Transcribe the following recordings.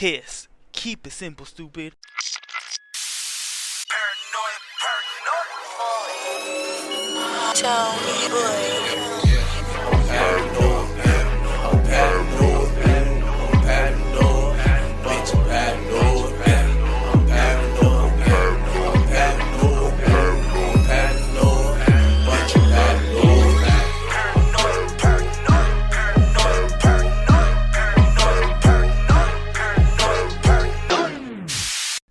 kiss. Keep it simple, stupid. Tony boy. I'm paranoid, I'm paranoid, I'm paranoid, bitch, I'm paranoid, I'm paranoid, I'm paranoid, I'm paranoid, bitch, I'm paranoid.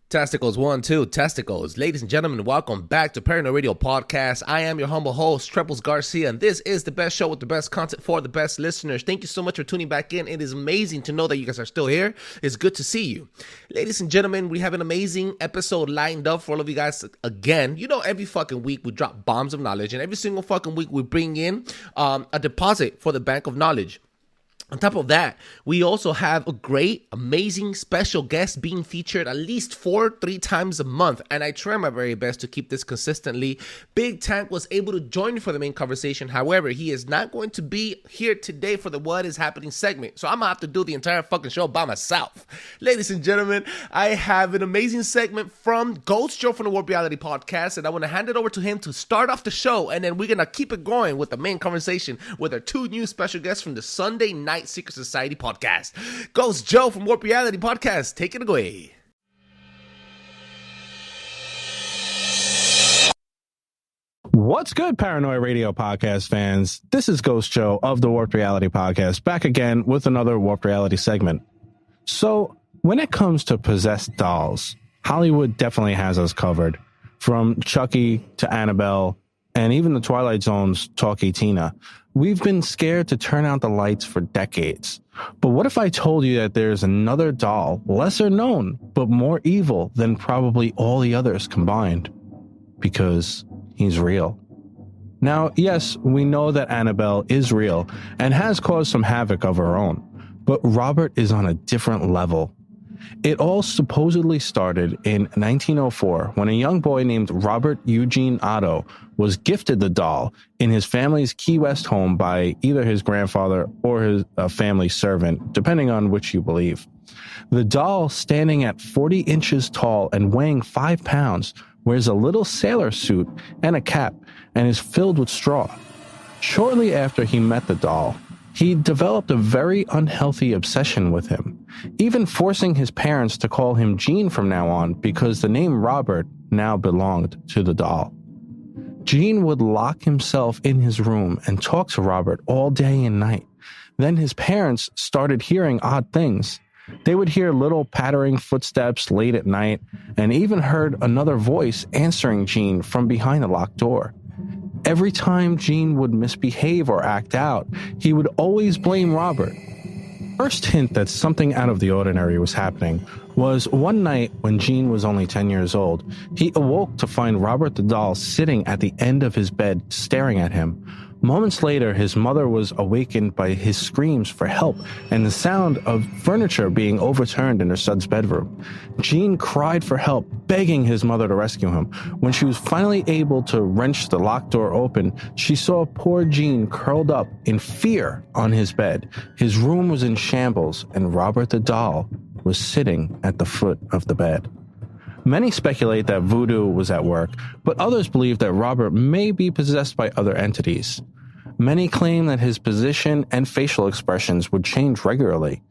Testicles 1, 2, testicles. Ladies and gentlemen, welcome back to Paranoid Radio Podcast. I am your humble host, Trebles Garcia, and this is the best show with the best content for the best listeners. Thank you so much for tuning back in. It is amazing to know that you guys are still here. It's good to see you. Ladies and gentlemen, we have an amazing episode lined up for all of you guys again. You know, every fucking week we drop bombs of knowledge, and every single fucking week we bring in a deposit for the bank of knowledge. On top of that, we also have a great, amazing special guest being featured at least 3 times a month. And I try my very best to keep this consistently. Big Tank was able to join for the main conversation. However, he is not going to be here today for the What Is Happening segment. So I'm going to have to do the entire fucking show by myself. Ladies and gentlemen, I have an amazing segment from Ghost Joe from the Warp Reality Podcast. And I want to hand it over to him to start off the show. And then we're going to keep it going with the main conversation with our 2 new special guests from the Sunday Night Secret Society podcast. Ghost Joe from Warp Reality Podcast, take it away. What's good, Paranoid Radio Podcast fans? This is Ghost Joe of the Warp Reality Podcast, back again with another Warp Reality segment. So, when it comes to possessed dolls, Hollywood definitely has us covered. From Chucky to Annabelle, and even the Twilight Zone's Talkie Tina. We've been scared to turn out the lights for decades. But what if I told you that there's another doll, lesser known, but more evil than probably all the others combined? Because he's real. Now, yes, we know that Annabelle is real and has caused some havoc of her own, but Robert is on a different level. It all supposedly started in 1904 when a young boy named Robert Eugene Otto was gifted the doll in his family's Key West home by either his grandfather or his family servant, depending on which you believe. The doll, standing at 40 inches tall and weighing 5 pounds, wears a little sailor suit and a cap and is filled with straw. Shortly after he met the doll, he developed a very unhealthy obsession with him, even forcing his parents to call him Gene from now on because the name Robert now belonged to the doll. Gene would lock himself in his room and talk to Robert all day and night. Then his parents started hearing odd things. They would hear little pattering footsteps late at night and even heard another voice answering Gene from behind the locked door. Every time Gene would misbehave or act out, he would always blame Robert. First hint that something out of the ordinary was happening was one night when Gene was only 10 years old. He awoke to find Robert the doll sitting at the end of his bed staring at him. Moments later, his mother was awakened by his screams for help and the sound of furniture being overturned in her son's bedroom. Gene cried for help, begging his mother to rescue him. When she was finally able to wrench the locked door open, she saw poor Gene curled up in fear on his bed. His room was in shambles, and Robert the doll was sitting at the foot of the bed. Many speculate that voodoo was at work, but others believe that Robert may be possessed by other entities. Many claim that his position and facial expressions would change regularly.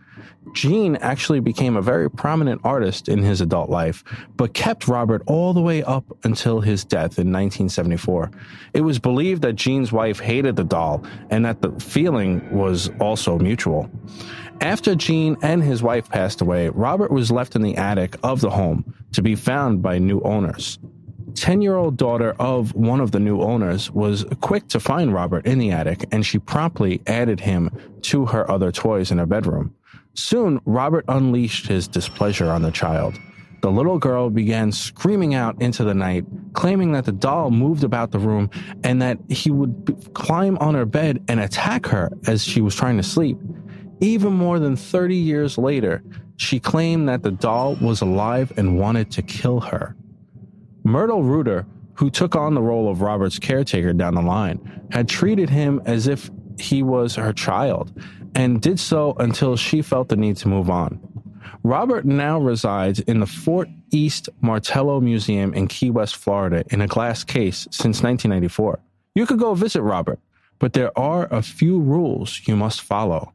Gene actually became a very prominent artist in his adult life, but kept Robert all the way up until his death in 1974. It was believed that Gene's wife hated the doll and that the feeling was also mutual. After Gene and his wife passed away, Robert was left in the attic of the home to be found by new owners. 10-year-old daughter of one of the new owners was quick to find Robert in the attic, and she promptly added him to her other toys in her bedroom. Soon, Robert unleashed his displeasure on the child. The little girl began screaming out into the night, claiming that the doll moved about the room and that he would climb on her bed and attack her as she was trying to sleep. Even more than 30 years later, she claimed that the doll was alive and wanted to kill her. Myrtle Reuter, who took on the role of Robert's caretaker down the line, had treated him as if he was her child, and did so until she felt the need to move on. Robert now resides in the Fort East Martello Museum in Key West, Florida, in a glass case since 1994. You could go visit Robert, but there are a few rules you must follow.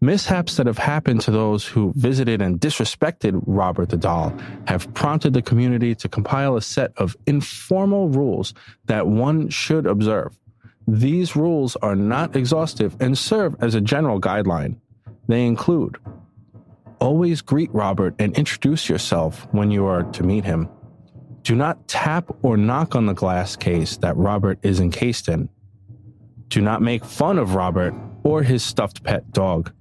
Mishaps that have happened to those who visited and disrespected Robert the Doll have prompted the community to compile a set of informal rules that one should observe. These rules are not exhaustive and serve as a general guideline. They include: always greet Robert and introduce yourself when you are to meet him. Do not tap or knock on the glass case that Robert is encased in. Do not make fun of Robert or his stuffed pet dog.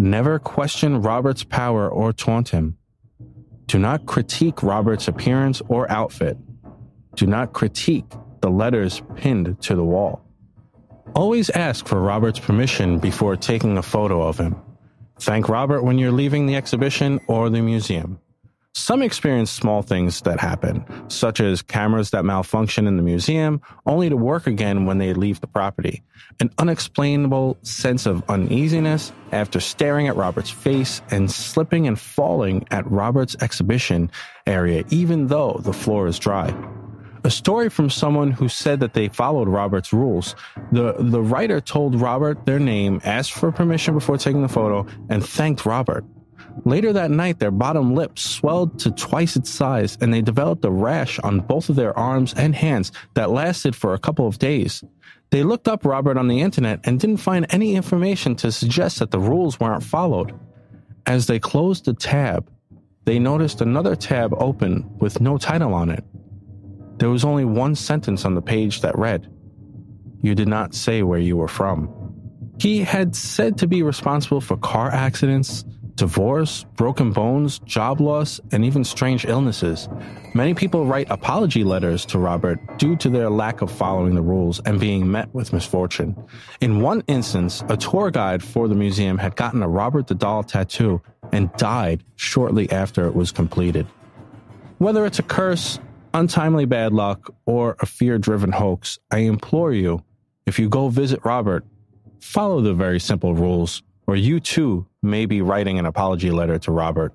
Never question Robert's power or taunt him. Do not critique Robert's appearance or outfit. Do not critique the letters pinned to the wall. Always ask for Robert's permission before taking a photo of him. Thank Robert when you're leaving the exhibition or the museum. Some experience small things that happen, such as cameras that malfunction in the museum, only to work again when they leave the property. An unexplainable sense of uneasiness after staring at Robert's face and slipping and falling at Robert's exhibition area, even though the floor is dry. A story from someone who said that they followed Robert's rules. The writer told Robert their name, asked for permission before taking the photo, and thanked Robert. Later that night, their bottom lip swelled to twice its size, and they developed a rash on both of their arms and hands that lasted for a couple of days. They looked up Robert on the internet and didn't find any information to suggest that the rules weren't followed. As they closed the tab, they noticed another tab open with no title on it. There was only one sentence on the page that read, "You did not say where you were from." He had said to be responsible for car accidents, divorce, broken bones, job loss, and even strange illnesses. Many people write apology letters to Robert due to their lack of following the rules and being met with misfortune. In one instance, a tour guide for the museum had gotten a Robert the Doll tattoo and died shortly after it was completed. Whether it's a curse, untimely bad luck, or a fear-driven hoax, I implore you, if you go visit Robert, follow the very simple rules, or you too may be writing an apology letter to Robert.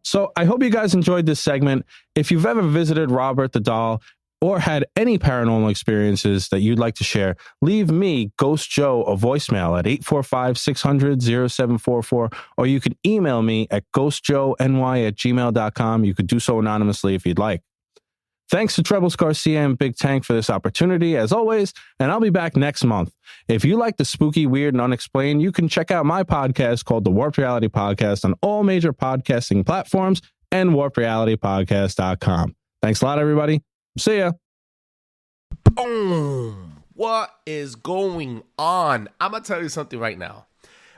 So I hope you guys enjoyed this segment. If you've ever visited Robert the Doll or had any paranormal experiences that you'd like to share, leave me, Ghost Joe, a voicemail at 845-600-0744, or you could email me at ghostjoeny@gmail.com. You could do so anonymously if you'd like. Thanks to Trebles Garcia and Big Tank for this opportunity, as always, and I'll be back next month. If you like the spooky, weird, and unexplained, you can check out my podcast called The Warped Reality Podcast on all major podcasting platforms and warprealitypodcast.com. Thanks a lot, everybody. See ya. Boom. What is going on? I'm going to tell you something right now.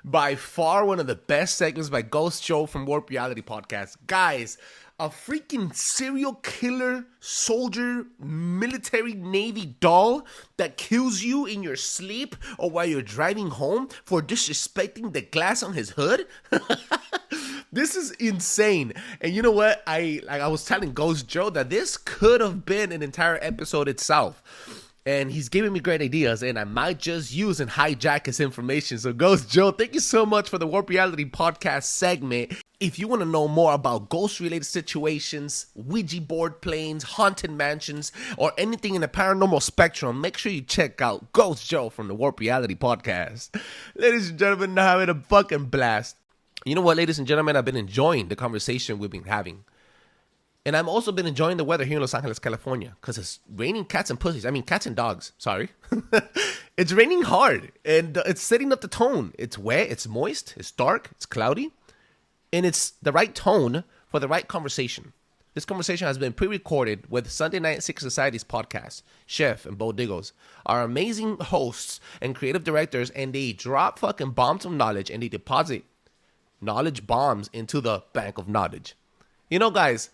By far one of the best segments by Ghost Joe from Warped Reality Podcast. Guys, a freaking serial killer, soldier, military Navy doll that kills you in your sleep or while you're driving home for disrespecting the glass on his hood? This is insane. And you know what? I was telling Ghost Joe that this could have been an entire episode itself. And he's giving me great ideas, and I might just use and hijack his information. So Ghost Joe, thank you so much for the Warp Reality Podcast segment. If you want to know more about ghost-related situations, Ouija board planes, haunted mansions, or anything in the paranormal spectrum, make sure you check out Ghost Joe from the Warp Reality Podcast. Ladies and gentlemen, I'm having a fucking blast. You know what, ladies and gentlemen? I've been enjoying the conversation we've been having. And I've also been enjoying the weather here in Los Angeles, California, because it's raining cats and pussies. I mean, cats and dogs. Sorry. It's raining hard, and it's setting up the tone. It's wet, it's moist, it's dark, it's cloudy, and it's the right tone for the right conversation. This conversation has been pre-recorded with Sunday Night Secret Society's podcast, Chef and Beau Diggles, our amazing hosts and creative directors, and they drop fucking bombs of knowledge, and they deposit knowledge bombs into the bank of knowledge. You know, guys,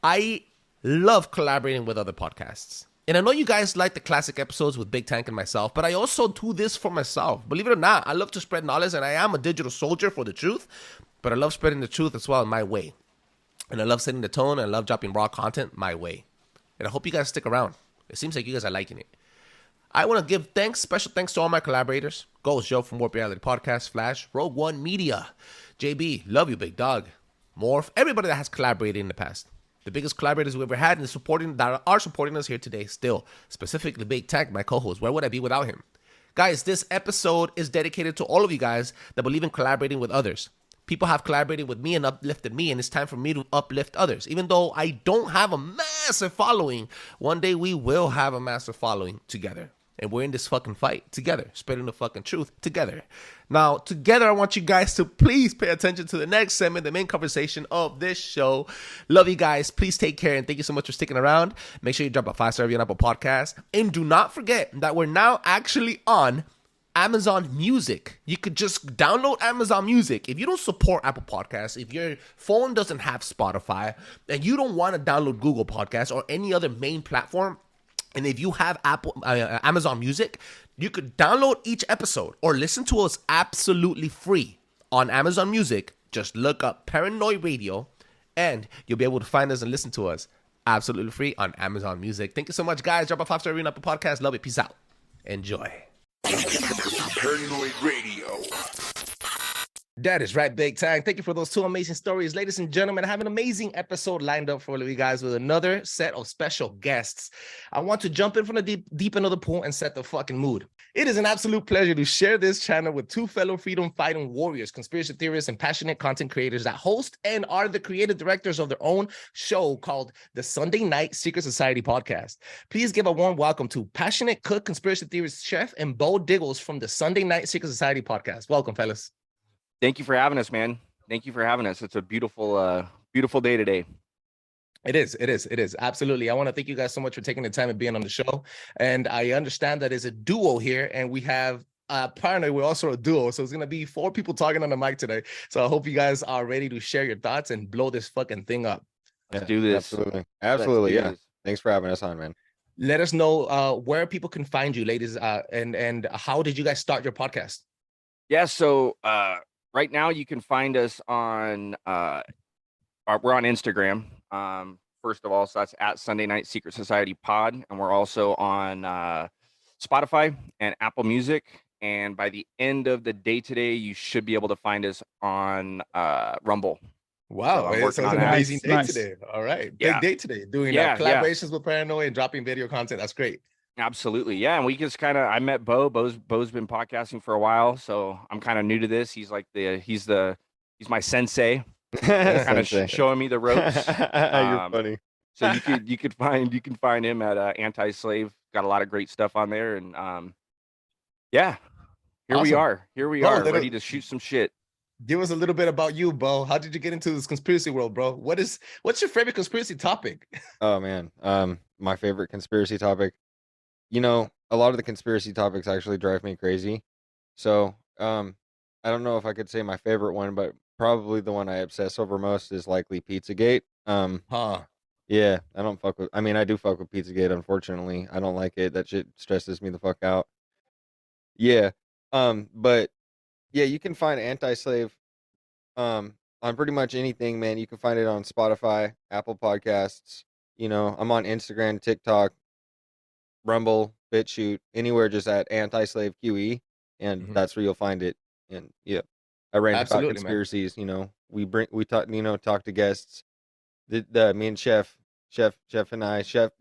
I love collaborating with other podcasts. And I know you guys like the classic episodes with Big Tank and myself, but I also do this for myself. Believe it or not, I love to spread knowledge, and I am a digital soldier for the truth, but I love spreading the truth as well in my way. And I love setting the tone, and I love dropping raw content my way. And I hope you guys stick around. It seems like you guys are liking it. I want to give special thanks to all my collaborators. Ghost Joe from Warp Reality Podcast, Flash, Rogue One Media, JB, love you, big dog, Morph, everybody that has collaborated in the past. The biggest collaborators we ever had and that are supporting us here today still. Specifically, Big Tech, my co-host. Where would I be without him? Guys, this episode is dedicated to all of you guys that believe in collaborating with others. People have collaborated with me and uplifted me, and it's time for me to uplift others. Even though I don't have a massive following, one day we will have a massive following together. And we're in this fucking fight together, spreading the fucking truth together. Now, together, I want you guys to please pay attention to the next segment, the main conversation of this show. Love you guys. Please take care, and thank you so much for sticking around. Make sure you drop a 5-star review on Apple Podcasts. And do not forget that we're now actually on Amazon Music. You could just download Amazon Music. If you don't support Apple Podcasts, if your phone doesn't have Spotify, and you don't want to download Google Podcasts or any other main platform, and if you have Amazon Music, you could download each episode or listen to us absolutely free on Amazon Music. Just look up Paranoid Radio, and you'll be able to find us and listen to us absolutely free on Amazon Music. Thank you so much, guys. Drop a 5-star review on Apple Podcasts. Love it. Peace out. Enjoy. Paranoid Radio. That is right, Big Time. Thank you for those two amazing stories. Ladies and gentlemen, I have an amazing episode lined up for you guys with another set of special guests. I want to jump in from the deep end of the pool and set the fucking mood. It is an absolute pleasure to share this channel with two fellow freedom-fighting warriors, conspiracy theorists, and passionate content creators that host and are the creative directors of their own show called the Sunday Night Secret Society Podcast. Please give a warm welcome to passionate cook, conspiracy theorist chef, and Beau Diggles from the Sunday Night Secret Society Podcast. Welcome, fellas. Thank you for having us, man. Thank you for having us. It's a beautiful, beautiful day today. It is. Absolutely. I want to thank you guys so much for taking the time and being on the show. And I understand that it's a duo here, and we have Paranoid. We're also a duo. So it's going to be 4 people talking on the mic today. So I hope you guys are ready to share your thoughts and blow this fucking thing up. Let's do this. Absolutely. Yeah. Thanks for having us on, man. Let us know where people can find you, ladies. And how did you guys start your podcast? Yeah. So, right now, you can find us on, we're on Instagram, first of all, so that's at Sunday Night Secret Society Pod, and we're also on Spotify and Apple Music, and by the end of the day today, you should be able to find us on Rumble. Wow, so it's an amazing day today. All right, big day today, doing collaborations with Paranoid and dropping video content. That's great. Absolutely. Yeah. And we just I met Beau. Beau's been podcasting for a while, so I'm kind of new to this. He's like he's my sensei, kind of showing me the ropes. You're funny. So you can find him at Anti-Slave. Got a lot of great stuff on there. And here we are ready to shoot some shit. Give us a little bit about you, Beau. How did you get into this conspiracy world, bro? What's your favorite conspiracy topic? Oh man. My favorite conspiracy topic. You know, a lot of the conspiracy topics actually drive me crazy. So, I don't know if I could say my favorite one, but probably the one I obsess over most is likely Pizzagate. Yeah, I do fuck with Pizzagate, unfortunately. I don't like it. That shit stresses me the fuck out. Yeah. But yeah, you can find Anti-Slave on pretty much anything, man. You can find it on Spotify, Apple Podcasts. You know, I'm on Instagram, TikTok, Rumble, BitChute, anywhere just at Anti-Slave QE, and that's where you'll find it. And yeah, I rant about conspiracies. Man. You know, we talk to guests. Me and Chef and I, Chef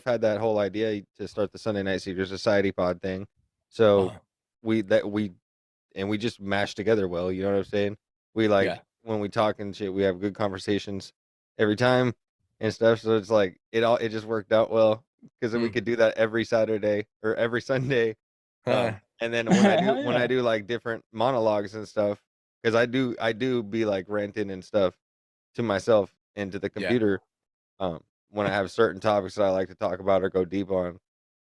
had that whole idea to start the Sunday Night Secret Society pod thing. So we just mash together well. You know what I'm saying? We when we talk and shit, we have good conversations every time and stuff. So it's like it just worked out well. Because then we could do that every Saturday or every Sunday, and then when I do like different monologues and stuff, because I do be like ranting and stuff to myself and to the computer, when I have certain topics that I like to talk about or go deep on.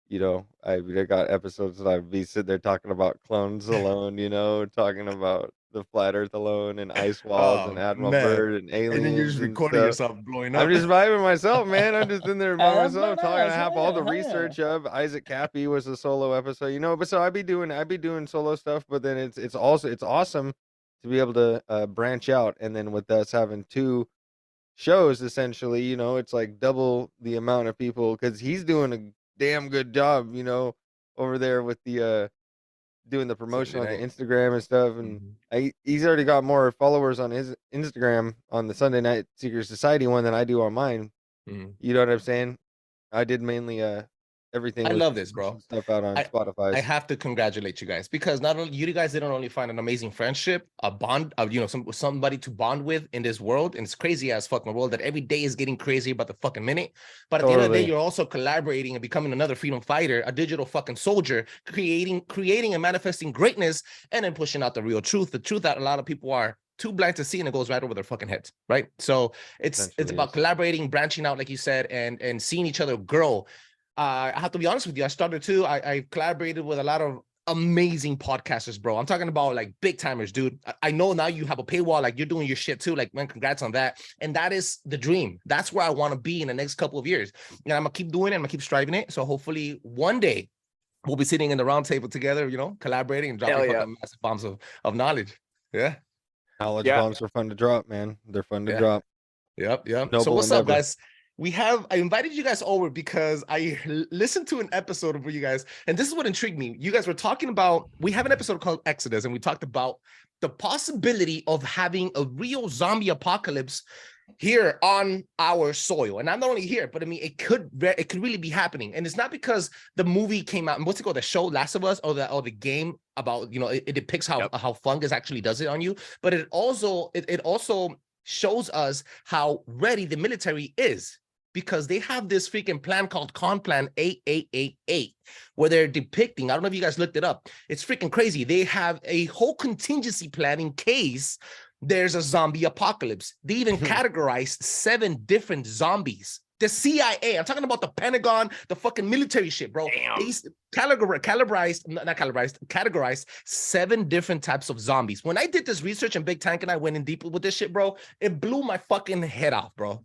You know, I got episodes that I'd be sitting there talking about clones alone, you know, talking about the flat Earth alone and ice walls and Admiral Byrd and aliens. And then you're just recording yourself blowing up. I'm just vibing myself, man. I'm just in there by myself talking. I have all the research of Isaac Cappy was a solo episode, you know. But so I'd be doing solo stuff, but then it's awesome to be able to branch out, and then with us having 2 shows, essentially, you know, it's like double the amount of people because he's doing a damn good job, you know, over there with the doing the promotion on the Sunday night. Instagram and stuff, and he's already got more followers on his Instagram on the Sunday Night Secret Society one than I do on mine. Mhm. You know what I'm saying? I did mainly everything. I with love this, bro. pushing stuff out on I Spotify. have to congratulate you guys because not only you guys didn't only find an amazing friendship, a bond of somebody to bond with in this world, and it's crazy as fucking world that every day is getting crazy about the fucking minute. But at the end of the day, Totally. you're also collaborating and becoming another freedom fighter, a digital fucking soldier, creating and manifesting greatness, and then pushing out the real truth, the truth that a lot of people are too blind to see, and it goes right over their fucking heads, right? So it's Essentially about is. collaborating, branching out, like you said, and seeing each other grow. I have to be honest with you. I started too. I collaborated with a lot of amazing podcasters, bro. I'm talking about like big timers, dude. I know now you have a paywall, like you're doing your shit too. Like, man, congrats on that. And that is the dream. That's where I want to be in the next couple of years. And I'm gonna keep doing it. I'm gonna keep striving it. So hopefully one day we'll be sitting in the round table together, collaborating and dropping fucking massive bombs of knowledge. Yeah. Knowledge bombs are fun to drop, man. They're fun to drop. Yep. So Noble what's up, endeavor. guys? I invited you guys over because I listened to an episode of you guys, and this is what intrigued me. You guys were talking about, we have an episode called Exodus, and we talked about the possibility of having a real zombie apocalypse here on our soil. And not only here, but I mean, it could really be happening. And it's not because the movie came out, and what's it called? The show Last of Us, or the game about, it depicts how fungus actually does it on you. But it also shows us how ready the military is, because they have this freaking plan called Plan 8888, where they're depicting, I don't know if you guys looked it up, it's freaking crazy. They have a whole contingency plan in case there's a zombie apocalypse. They even categorized 7 different zombies. The CIA, I'm talking about the Pentagon, the fucking military shit, bro. Damn. They categorized 7 different types of zombies. When I did this research and Big Tank and I went in deep with this shit, bro, it blew my fucking head off, bro.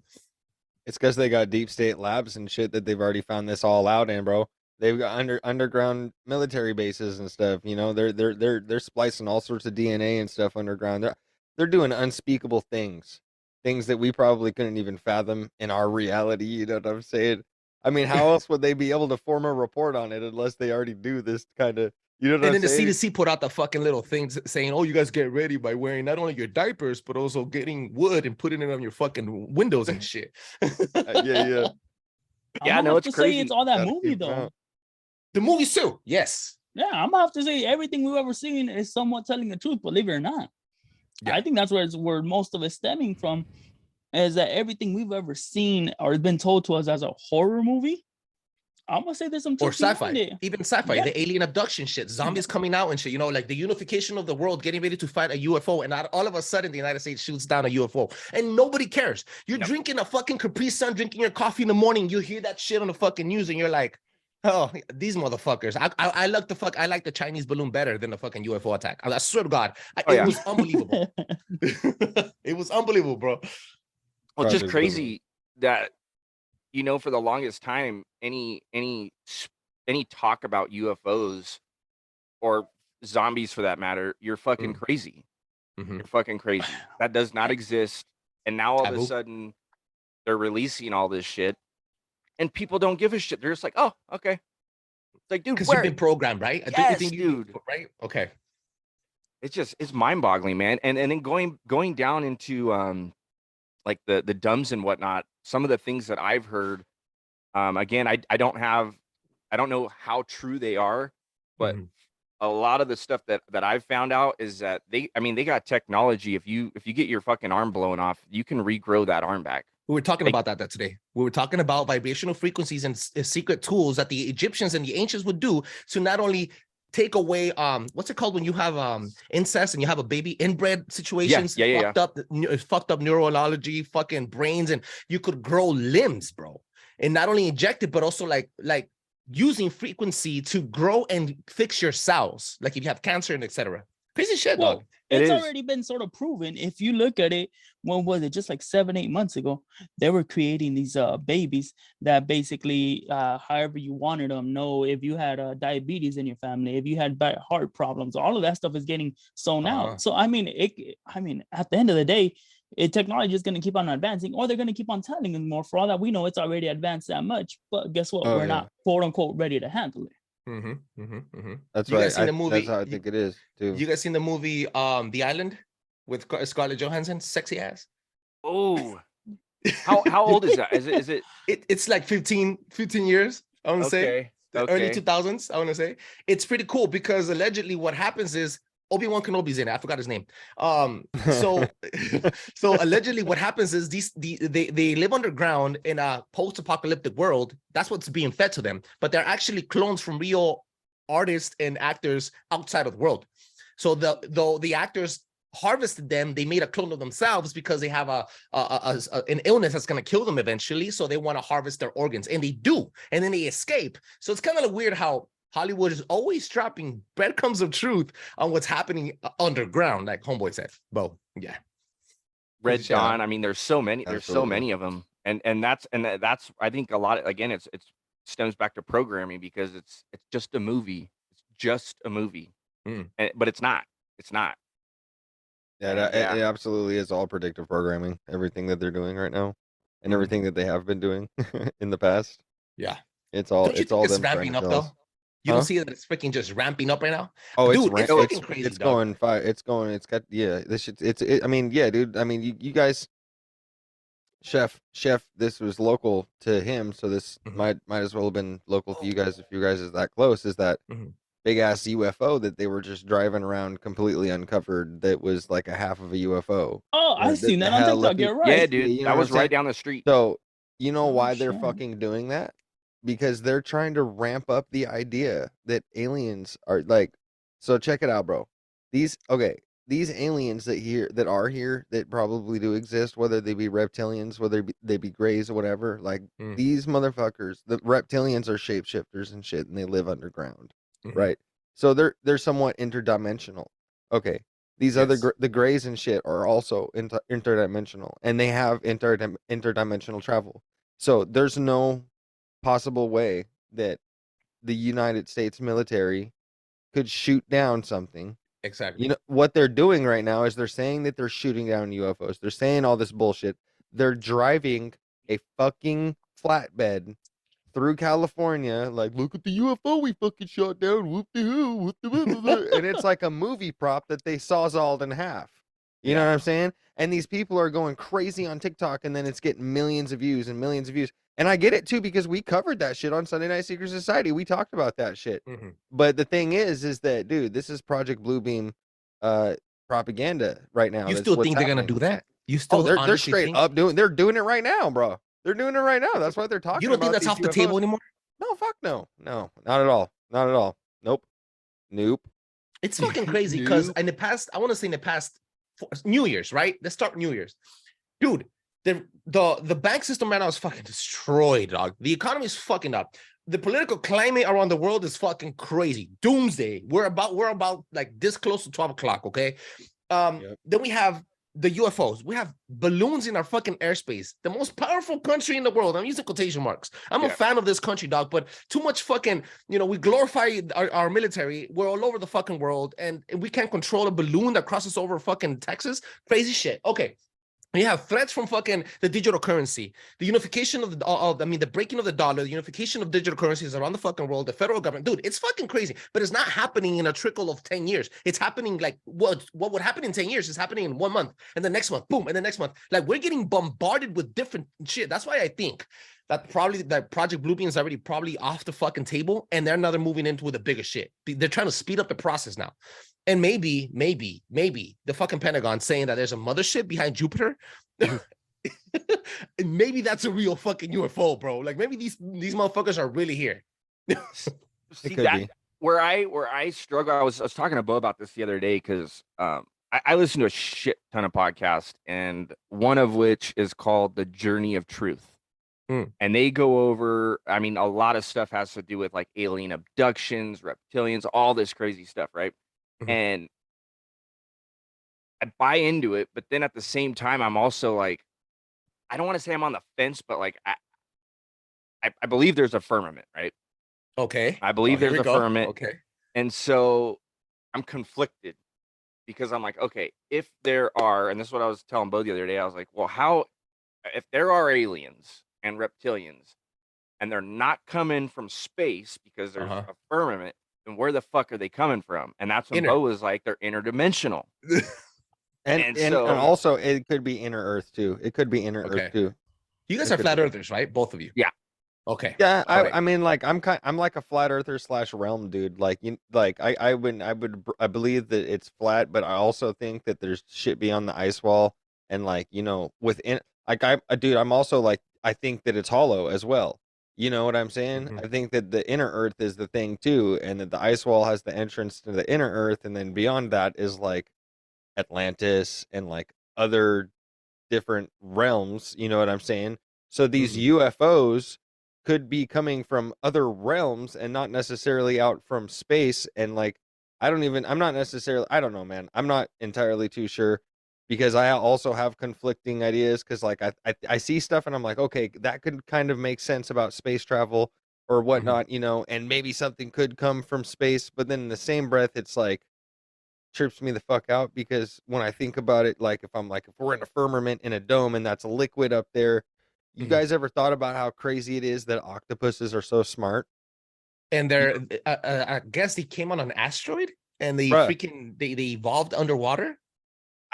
It's because they got deep state labs and shit that they've already found this all out in, bro. They've got underground military bases and stuff. They're splicing all sorts of DNA and stuff underground. They're doing unspeakable things that we probably couldn't even fathom in our reality. You know what I'm saying? I mean, how else would they be able to form a report on it unless they already do this kind of, you know what I'm saying? And then the CDC put out the fucking little things saying, oh, you guys get ready by wearing not only your diapers, but also getting wood and putting it on your fucking windows and shit. Yeah. Yeah, no, it's crazy. Say it's all that Gotta movie keep 'em though. out. The movies too, yes. Yeah, I'm gonna have to say everything we've ever seen is somewhat telling the truth, believe it or not. Yeah. I think that's where most of it's stemming from, is that everything we've ever seen or been told to us as a horror movie, I'm gonna say there's some Or truth behind sci-fi, it. even sci-fi, Yeah. the alien abduction shit, zombies coming out and shit, like the unification of the world, getting ready to fight a UFO, and all of a sudden the United States shoots down a UFO, and nobody cares. You're drinking a fucking Capri Sun, drinking your coffee in the morning, you hear that shit on the fucking news, and you're like, oh, these motherfuckers. I like the Chinese balloon better than the fucking UFO attack. I swear to God, it was unbelievable. It was unbelievable, bro. Well, it's just Project crazy that for the longest time, any talk about UFOs or zombies for that matter, you're fucking crazy. You're fucking crazy. That does not exist. And now all of a sudden they're releasing all this shit and people don't give a shit. They're just like, oh, okay. It's like, dude, Because you've been programmed, right? Yes, dude. Right? Okay. It's mind-boggling, man. And then going down into like the dumbs and whatnot, some of the things that I've heard, again, I don't know how true they are, but a lot of the stuff that I've found out is that they got technology. If you get your fucking arm blown off, you can regrow that arm back. We were talking about that today. We were talking about vibrational frequencies and secret tools that the Egyptians and the ancients would do to not only take away what's it called when you have incest and you have a baby, inbred situations, fucked up neurology, fucking brains, and you could grow limbs, bro. And not only inject it, but also like using frequency to grow and fix your cells, like if you have cancer and etc. Crazy shit, dog. It's already been sort of proven. If you look at it, when was it? Just like 7-8 months ago, they were creating these babies that basically, however you wanted them. No, if you had diabetes in your family, if you had heart problems, all of that stuff is getting sewn out. So I mean, at the end of the day, technology is going to keep on advancing, or they're going to keep on telling us more. For all that we know, it's already advanced that much. But guess what? We're not quote unquote ready to handle it. That's You right. guys seen the That's movie? how I think it is too. You guys seen the movie The Island with Scarlett Johansson? Sexy ass. Oh, how old is that? Is it It's like 15 years, I want to say. okay? The early Okay. 2000s, I want to say. It's pretty cool because allegedly what happens is Obi-Wan Kenobi's in it. I forgot his name. So so allegedly what happens is they live underground in a post-apocalyptic world. That's what's being fed to them, but they're actually clones from real artists and actors outside of the world. So the actors harvested them, they made a clone of themselves because they have an illness that's going to kill them eventually, so they want to harvest their organs, and they do, and then they escape. So it's kind of weird how Hollywood is always dropping breadcrumbs of truth on what's happening underground, like homeboy said. Beau, yeah. Red Shout out. Dawn. I mean, there's so many. There's so Absolutely. many of them, and that's I think a lot. Again, it's stems back to programming because it's just a movie. It's just a movie, but it's not. It's not. Yeah, And, it absolutely is all predictive programming. Everything that they're doing right now, and everything that they have been doing in the past. Yeah. It's all Don't you it's think all it's them trying ramping to up tell though? us. You Huh? don't see that it's freaking just ramping up right now? Oh, Dude, it's fucking crazy, it's dog. going fire. It's going. It's got this shit. I mean, yeah, dude. I mean, you guys, chef. This was local to him, so this Mhm. might as well have been local to you guys if you guys is that close. Is that Mhm. big ass UFO that they were just driving around completely uncovered? That was like a half of a UFO. Oh, I seen that on hella TikTok. peop- You're right. yeah, Yeah, dude, you know that what was I'm saying? right down the street. So you know Oh, why they're shit. fucking doing that? Because they're trying to ramp up the idea that aliens are like. So check it out, bro. These aliens that are here that probably do exist, whether they be reptilians, whether they be grays or whatever. Like Mm. these motherfuckers, the reptilians are shapeshifters and shit, and they live underground, Mhm. right? So they're somewhat interdimensional. Okay, these Yes. the grays and shit are also interdimensional, and they have interdimensional travel. So there's no possible way that the United States military could shoot down something. Exactly. You know what they're doing right now is they're saying that they're shooting down UFOs. They're saying all this bullshit. They're driving a fucking flatbed through California, like, look at the UFO we fucking shot down. Whoop de hoo, whoop de blah, blah, blah. And it's like a movie prop that they sawzalled in half. You know Yeah. what I'm saying? And these people are going crazy on TikTok, and then it's getting millions of views and millions of views. And I get it too, because we covered that shit on Sunday Night Secret Society. We talked about that shit. Mhm. But the thing is that, dude, this is Project Bluebeam propaganda right now. You That's still what's think they're gonna happening. do that? You Oh, still they're honestly straight think? up they're doing it right now, bro. They're doing it right now. That's why they're talking You don't about think that's these off the UFOs. table anymore? No, fuck no. No, not at all. Not at all. Nope. Nope. It's fucking crazy because Nope. in the past, I want to say in the past New Year's, right? Let's start New Year's. Dude, the bank system right now is fucking destroyed, dog. The economy is fucking up. The political climate around the world is fucking crazy. Doomsday. We're about like this close to 12 o'clock, okay? Yep. Then we have the UFOs. We have balloons in our fucking airspace. The most powerful country in the world. I'm using quotation marks. I'm a Yeah. fan of this country, dog, but too much fucking, we glorify our military. We're all over the fucking world, and we can't control a balloon that crosses over fucking Texas. Crazy shit. Okay. We have threats from fucking the digital currency, the unification of the breaking of the dollar, the unification of digital currencies around the fucking world, the federal government. Dude, it's fucking crazy, but it's not happening in a trickle of 10 years. It's happening like what would happen in 10 years is happening in 1 month, and the next month, boom, and the next month. Like we're getting bombarded with different shit. That's why I think that probably that Project Bluebeam is already probably off the fucking table, and they're now moving into with the bigger shit. They're trying to speed up the process now. And maybe the fucking Pentagon saying that there's a mothership behind Jupiter. And maybe that's a real fucking UFO, bro. Like maybe these motherfuckers are really here. See could that be. where I struggle. I was talking to Beau about this the other day because I listen to a shit ton of podcasts, and one of which is called The Journey of Truth. And they go over, I mean, a lot of stuff has to do with like alien abductions, reptilians, all this crazy stuff, right? Mhm. And I buy into it, but then at the same time, I'm also like, I don't want to say I'm on the fence, but like I believe there's a firmament, right? Okay. I believe Here there's we a go. firmament. Okay. And so I'm conflicted because I'm like, okay, if there are, and this is what I was telling Beau the other day, I was like, well, if there are aliens and reptilians, and they're not coming from space because there's Uh-huh. a firmament, then where the fuck are they coming from? And that's when Inner. Beau was like, they're interdimensional. And And and so- also it could be inner Earth too. It could be inner Okay. Earth too. You guys It are could flat be. earthers, right? Both of you. Yeah. Okay. Yeah, All right. I mean, like I'm like a flat earther / realm dude. Like I believe that it's flat, but I also think that there's shit beyond the ice wall, and like within like dude, I'm also like I think that it's hollow as well. You know what I'm saying? Mhm. I think that the inner Earth is the thing too, and that the ice wall has the entrance to the inner Earth, and then beyond that is like Atlantis and like other different realms. You know what I'm saying? So these UFOs could be coming from other realms and not necessarily out from space. And like, I don't know, man. I'm not entirely too sure because I also have conflicting ideas. Cause like, I see stuff and I'm like, okay, that could kind of make sense about space travel or whatnot, and maybe something could come from space. But then in the same breath, it's like, trips me the fuck out because when I think about it, like if we're in a firmament in a dome and that's a liquid up there, you Mhm. guys ever thought about how crazy it is that octopuses are so smart? And they're, I guess they came on an asteroid and they Bruh. they evolved underwater.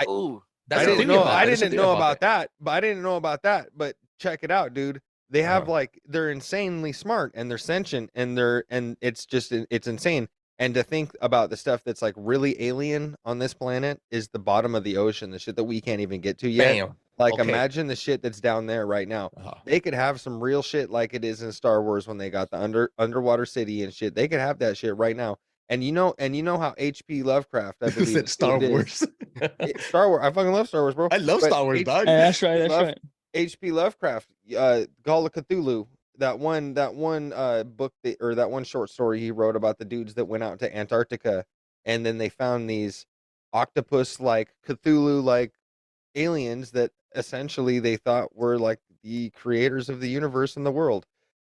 Ooh, That's I a didn't theory know. about I it. There's a didn't theory know about that. But I didn't know about that. But check it out, dude. They have they're insanely smart and they're sentient and it's insane. And to think about the stuff that's like really alien on this planet is the bottom of the ocean, the shit that we can't even get to yet. Bam. Like Okay. imagine the shit that's down there right now. They could have some real shit like it is in Star Wars when they got the underwater city and shit. They could have that shit right now. And you know how H.P. Lovecraft, I Who believe, said Star Wars? Star Wars. I fucking love Star Wars, bro. I love But Star Wars, dog. Hey, that's right. That's right. H.P. Lovecraft, Call of Cthulhu, that one book or that one short story he wrote about the dudes that went out to Antarctica and then they found these octopus like Cthulhu like aliens that essentially they thought were like the creators of the universe and the world.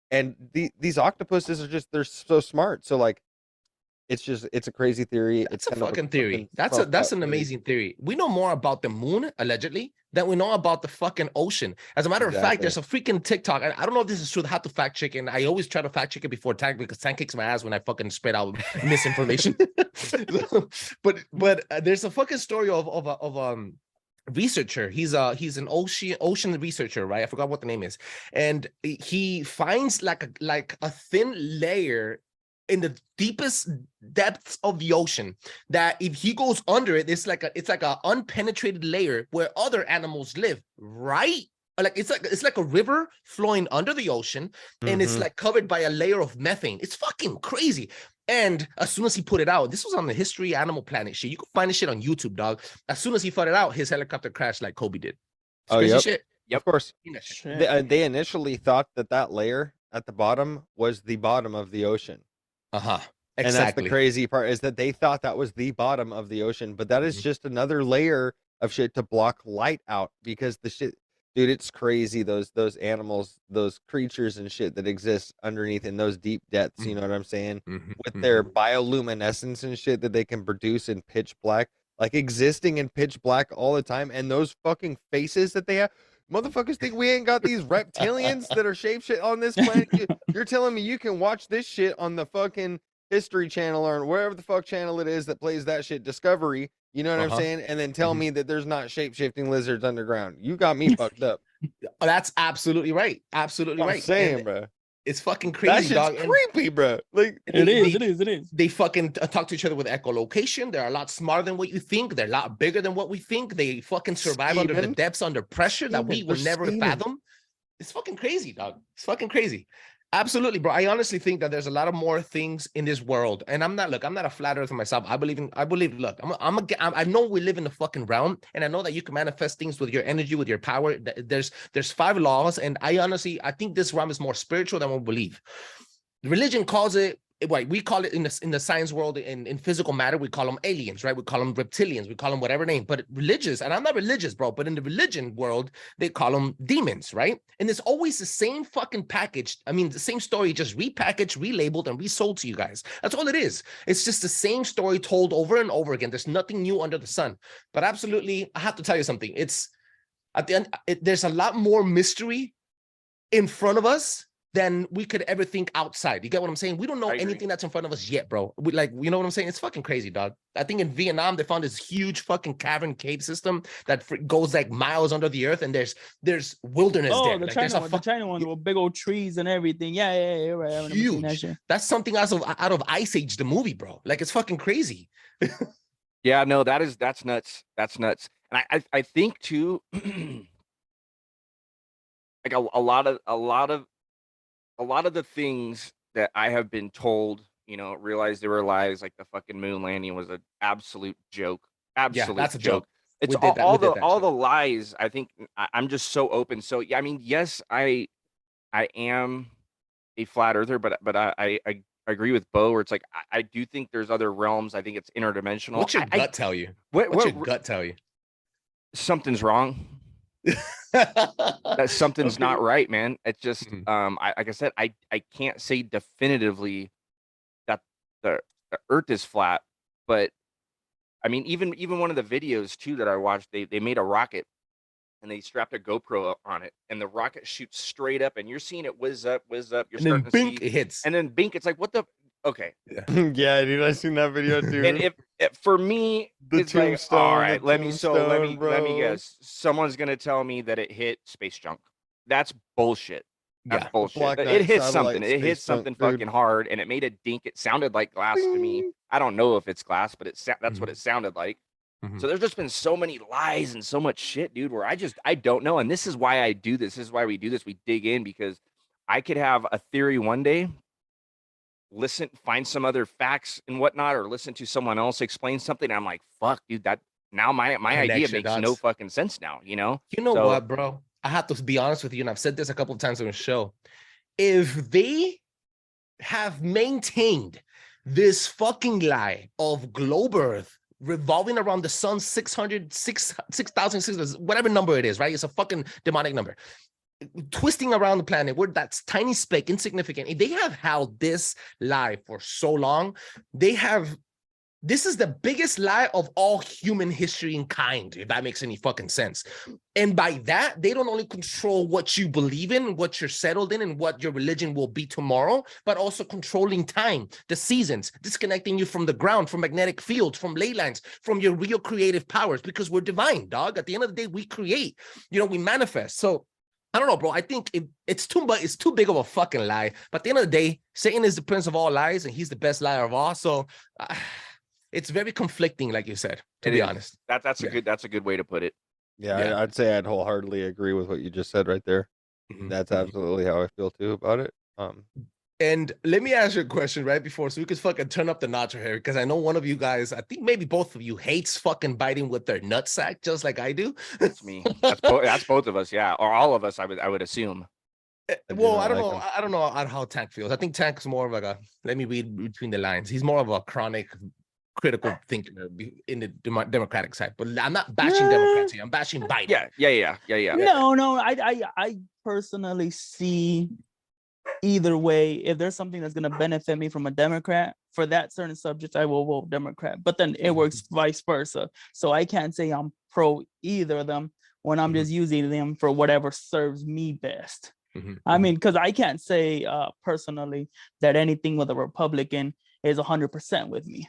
And these octopuses are they're so smart. So like it's a crazy theory. That's It's a kind of fucking theory. That's fucked an up theory. amazing theory. We know more about the moon, allegedly, than we know about the fucking ocean. As a matter of fact, there's a freaking TikTok. And I don't know if this is true. I have to fact check it. And I always try to fact check it before Tank because Tank kicks my ass when I fucking spread out misinformation. but there's a fucking story of researcher. He's an ocean researcher, right? I forgot what the name is. And he finds like a thin layer in the deepest depths of the ocean that if he goes under it, it's like a unpenetrated layer where other animals live, right? Like it's like a river flowing under the ocean, and it's like covered by a layer of methane. It's fucking crazy. And as soon as he put it out, this was on the History Animal Planet shit. You can find this shit on YouTube, dog. As soon as he put it out, his helicopter crashed like Kobe did. It's crazy yep. shit. Of course. Shit. They initially thought that layer at the bottom was the bottom of the ocean. Exactly. And that's the crazy part is that they thought that was the bottom of the ocean, but that is just another layer of shit to block light out because the shit, dude, it's crazy. Those animals, those creatures and shit that exist underneath in those deep depths. You know what I'm saying? With their bioluminescence and shit that they can produce in pitch black, like existing in pitch black all the time. And those fucking faces that they have. Motherfuckers think we ain't got these reptilians that are shapeshit on this planet. You're telling me you can watch this shit on the fucking History Channel or wherever the fuck channel it is that plays that shit, Discovery, you know what I'm saying? And then tell me that there's not shape-shifting lizards underground. You got me fucked up. That's absolutely right. Absolutely right. I'm saying, And bro. it's fucking crazy, That shit's dog. creepy, bro. Like It is. They fucking talk to each other with echolocation. They're a lot smarter than what you think. They're a lot bigger than what we think. They fucking survive under the depths, under pressure that we will never fathom. It's fucking crazy, dog. It's fucking crazy. Absolutely, bro. I honestly think that there's a lot of more things in this world. And I'm not a flat earther myself. I believe, look, I know we live in the fucking realm, and I know that you can manifest things with your energy, with your power. There's 5 laws. And I think this realm is more spiritual than we believe. Religion calls it, right? We call it in the science world, in physical matter, we call them aliens, right? We call them reptilians, we call them whatever name. But religious, and I'm not religious, bro, but in the religion world, they call them demons, right? And it's always the same fucking package. I mean, the same story, just repackaged, relabeled, and resold to you guys. That's all it is. It's just the same story told over and over again. There's nothing new under the sun. But absolutely, I have to tell you something. It's at the end, there's a lot more mystery in front of us than we could ever think outside. You get what I'm saying? We don't know I agree. anything that's in front of us yet, bro. You know what I'm saying? It's fucking crazy, dog. I think in Vietnam they found this huge fucking cavern cave system that goes like miles under the earth, and there's wilderness there. Oh, the Like, China one, the China one with big old trees and everything. Yeah, you're right. I remember seeing that huge. shit. That's something out of Ice Age, the movie, bro. Like, it's fucking crazy. Yeah, no, that's nuts. That's nuts. And I think too, like a lot of the things that I have been told, realized they were lies. Like the fucking moon landing was an absolute joke. Absolute that's a joke. joke. It's We did that. We did that all shit. the lies. I think I'm just so open. So yeah, I mean, yes, I am a flat earther, but I agree with Beau, where it's like I do think there's other realms. I think it's interdimensional. What's your gut tell you? What's your gut tell you? Something's wrong. That something's not right, man. It's just like I said, I can't say definitively that the earth is flat, but I mean, even one of the videos too that I watched, they made a rocket and they strapped a GoPro on it, and the rocket shoots straight up, and you're seeing it whiz up. You're And starting then to bink, see, it hits. and then bink. It's like, what the? Okay. Yeah, dude, I seen that video too. And if for me, The it's like, tombstone, all right, the let me tombstone, guess. Someone's gonna tell me that it hit space junk. That's bullshit. That's Yeah. bullshit. Black It Knight hit satellite something. It hit space junk, something dude. fucking hard, and it made a dink. It sounded like glass to me. Ding. I don't know if it's glass, but that's what it sounded like. Mhm. So there's just been so many lies and so much shit, dude, where I don't know. And this is why I do this. This is why we do this. We dig in, because I could have a theory one day, find some other facts and whatnot, or listen to someone else explain something. And I'm like, fuck, dude, that now my idea Connection makes dots. no fucking sense now, You know So- what, bro? I have to be honest with you, and I've said this a couple of times on the show. If they have maintained this fucking lie of globe Earth revolving around the sun 6,600, whatever number it is, right? It's a fucking demonic number. Twisting around the planet, where that's tiny speck, insignificant. If they have held this lie for so long, this is the biggest lie of all human history in kind, if that makes any fucking sense. And by that, they don't only control what you believe in, what you're settled in, and what your religion will be tomorrow, but also controlling time, the seasons, disconnecting you from the ground, from magnetic fields, from ley lines, from your real creative powers, because we're divine, dog. At the end of the day, we create, we manifest. So I don't know, bro. I think it's too big of a fucking lie. But at the end of the day, Satan is the prince of all lies, and he's the best liar of all. So it's very conflicting, like you said, to be honest. That's a good way to put it. Yeah, I'd say I'd wholeheartedly agree with what you just said right there. Mhm. That's absolutely how I feel too about it. And let me ask you a question right before, so we could fucking turn up the notch here, because I know one of you guys, I think maybe both of you, hates fucking biting with their nutsack just like I do. That's me. That's both of us, yeah, or all of us. I would assume. Well, not I don't like know. them. I don't know how Tank feels. I think Tank's more of like let me read between the lines. He's more of a chronic critical thinker in the Democratic side. But I'm not bashing Democrats here. I'm bashing Biden. Yeah. No, I personally see either way. If there's something that's going to benefit me from a Democrat for that certain subject, I will vote Democrat. But then it works vice versa. So I can't say I'm pro either of them when I'm just using them for whatever serves me best. I mean, because I can't say personally that anything with a Republican is 100% with me.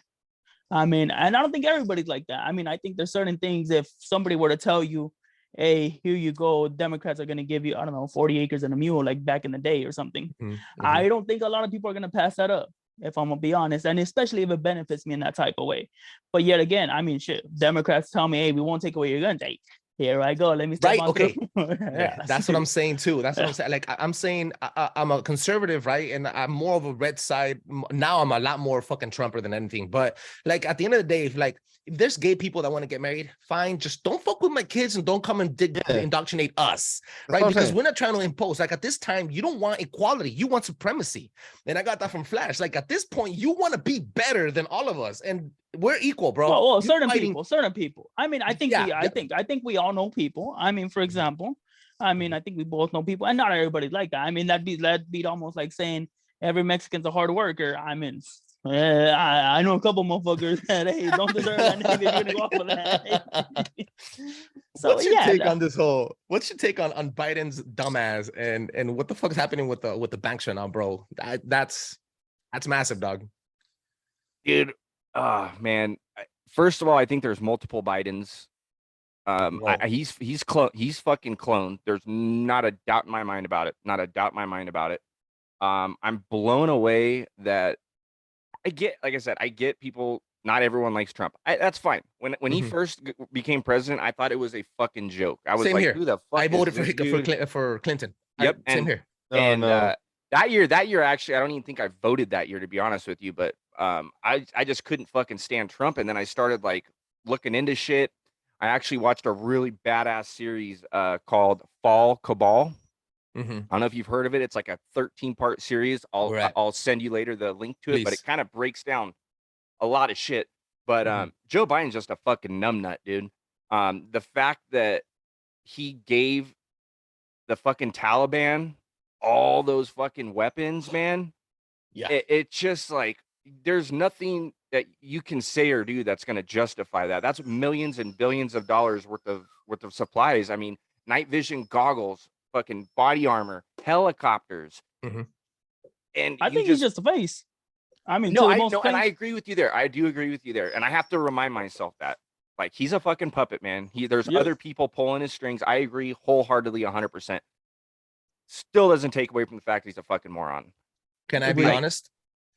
I mean, and I don't think everybody's like that. I mean, I think there's certain things, if somebody were to tell you, hey, here you go, Democrats are going to give you, I don't know, 40 acres and a mule, like back in the day or something. I don't think a lot of people are going to pass that up, if I'm going to be honest. And especially if it benefits me in that type of way. But yet again, I mean, shit, Democrats tell me, hey, we won't take away your guns. Hey, here I go. Let me step on Okay. through. Yeah, that's what I'm saying too. That's what I'm saying. Like I'm saying, I'm a conservative, right? And I'm more of a red side. Now I'm a lot more fucking Trumper than anything. But like at the end of the day, if there's gay people that want to get married, fine. Just don't fuck with my kids and don't come and indoctrinate us, right? Because we're not trying to impose. Like at this time, you don't want equality. You want supremacy. And I got that from Flash. Like at this point, you want to be better than all of us. And we're equal, bro. Well, certain people. I mean, I think I think we all know people. I mean, for Mm-hmm. example, I think we both know people, and not everybody like that. I mean, that'd be almost like saying every Mexican's a hard worker. I mean, I know a couple motherfuckers that hey don't deserve that name if you're gonna go off of that. So What's your yeah, take on this whole? What's your take on Biden's dumbass and what the fuck is happening with the banks right now, bro? That's massive, dog. Dude, man. First of all, I think there's multiple Bidens. Whoa. He's fucking cloned. There's not a doubt in my mind about it. Not a doubt in my mind about it. I'm blown away that I get, like I said, I get people. Not everyone likes Trump. That's fine. When he Mhm. first became president, I thought it was a fucking joke. I was Same like, here. who the fuck I is voted this dude? for Clinton. Yep, Same and here. Oh, and no. that year actually, I don't even think I voted that year, to be honest with you. But I just couldn't fucking stand Trump, and then I started like looking into shit. I actually watched a really badass series called Fall Cabal. Mm-hmm. I don't know if you've heard of it. It's like a 13-part series. Right. I'll send you later the link to it, but Please. it kind of breaks down a lot of shit. But Mhm. Joe Biden's just a fucking numbnut, dude. The fact that he gave the fucking Taliban all those fucking weapons, man. Yeah. It's just like there's nothing that you can say or do that's going to justify that. That's millions and billions of dollars worth of supplies. I mean, night vision goggles, fucking body armor, helicopters, Mhm. and I you think he's just a face. I mean, no, to the I most know, and I face. agree with you there. I do agree with you there, and I have to remind myself that like he's a fucking puppet, man. There's Yep. other people pulling his strings. I agree wholeheartedly, 100%. Still doesn't take away from the fact that he's a fucking moron. Can I be Agreed. honest?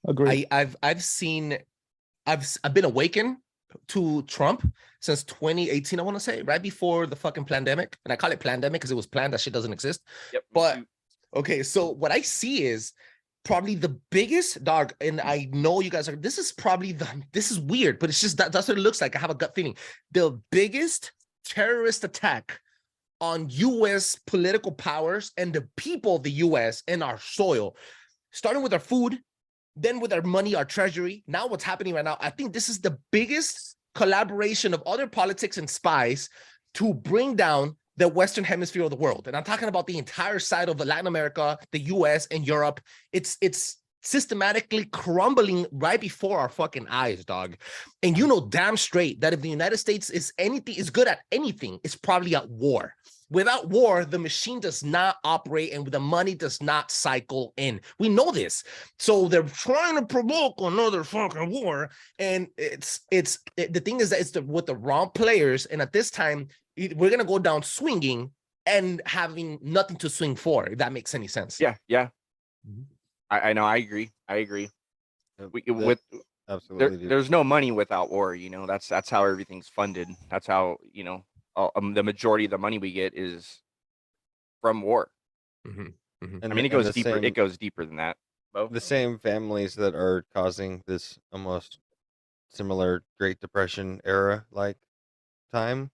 Agreed. I've seen I've been awakened to Trump since 2018, I want to say, right before the fucking pandemic. And I call it pandemic because it was planned. That shit doesn't exist. Yep. But okay, so what I see is probably the biggest dog, and I know you guys are, this is weird, but it's just that's what it looks like. I have a gut feeling. The biggest terrorist attack on US political powers and the people of the US and our soil, starting with our food, then with our money, our treasury. Now what's happening right now, I think this is the biggest collaboration of other politics and spies to bring down the Western hemisphere of the world. And I'm talking about the entire side of Latin America, the US and Europe. It's systematically crumbling right before our fucking eyes, dog. And you know damn straight that if the United States is good at anything, it's probably at war. Without war, the machine does not operate and the money does not cycle in. We know this. So they're trying to provoke another fucking war. And the thing is that it's with the wrong players. And at this time, we're going to go down swinging and having nothing to swing for, if that makes any sense. Yeah. Mhm. I know. I agree. Absolutely. There's no money without war. You know, that's how everything's funded. That's how, you know, the majority of the money we get is from war. Mm-hmm. Mm-hmm. And I mean, it goes deeper. It goes deeper than that. Beau? The same families that are causing this almost similar Great Depression era like time